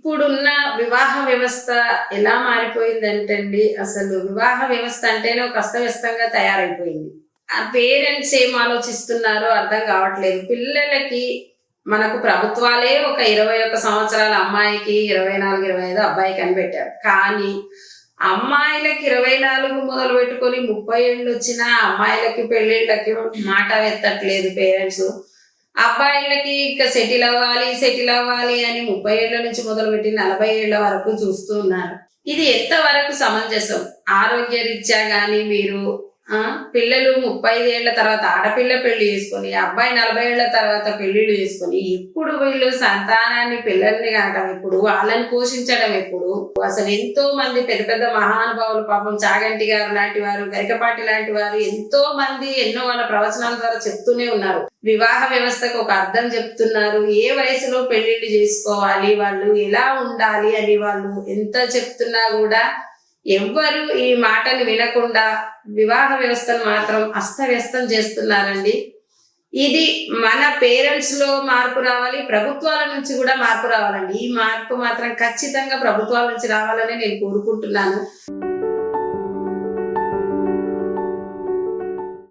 ఇప్పుడున్న వివాహ వ్యవస్థ ఎలా మారిపోయిందంటే అండి, అసలు వివాహ వ్యవస్థ అంటేనే ఒక అస్తవ్యస్తంగా తయారైపోయింది. ఆ పేరెంట్స్ ఏం ఆలోచిస్తున్నారో అర్థం కావట్లేదు. పిల్లలకి మనకు ప్రభుత్వాలే ఒక 21 సంవత్సరాల అమ్మాయికి 24, 25 అబ్బాయికి అని పెట్టారు. కానీ అమ్మాయిలకి 24 మొదలు పెట్టుకొని 30 ఏళ్ళు వచ్చినా అమ్మాయిలకి పెళ్లిళ్ళకి మాట ఎత్తట్లేదు పేరెంట్స్. అబ్బాయిలకి ఇంకా సెటిల్ అవ్వాలి అని 30 ఏళ్ల నుంచి మొదలుపెట్టి 40 ఏళ్ల వరకు చూస్తూ ఉన్నారు. ఇది ఎంతవరకు సమంజసం? ఆరోగ్య రీత్యా గాని మీరు పిల్లలు 35 ఏళ్ల తర్వాత ఆడపిల్ల పెళ్లి చేసుకొని, అబ్బాయి 40 ఏళ్ల తర్వాత పెళ్లిళ్ళు చేసుకొని, ఇప్పుడు వీళ్ళు సంతానాన్ని పిల్లల్ని కనడం ఎప్పుడు, వాళ్ళని పోషించడం ఎప్పుడు? అసలు ఎంతో మంది పెద్ద పెద్ద మహానుభావులు, పాపం చాగంటి గారు లాంటి వారు, గరికపాటి లాంటి వారు ఎంతో మంది ఎన్నో వాళ్ళ ప్రవచనాల ద్వారా చెప్తూనే ఉన్నారు. వివాహ వ్యవస్థకు ఒక అర్థం చెప్తున్నారు. ఏ వయసులో పెళ్లిళ్ళు చేసుకోవాలి, వాళ్ళు ఎలా ఉండాలి అని వాళ్ళు ఎంత చెప్తున్నా కూడా ఎవ్వరు ఈ మాటలు వినకుండా వివాహ వ్యవస్థను మాత్రం అస్తవ్యస్తం చేస్తున్నారండి. ఇది మన పేరెంట్స్ లో మార్పు రావాలి, ప్రభుత్వాల నుంచి కూడా మార్పు రావాలండి. ఈ మార్పు మాత్రం ఖచ్చితంగా ప్రభుత్వాల నుంచి రావాలని నేను కోరుకుంటున్నాను.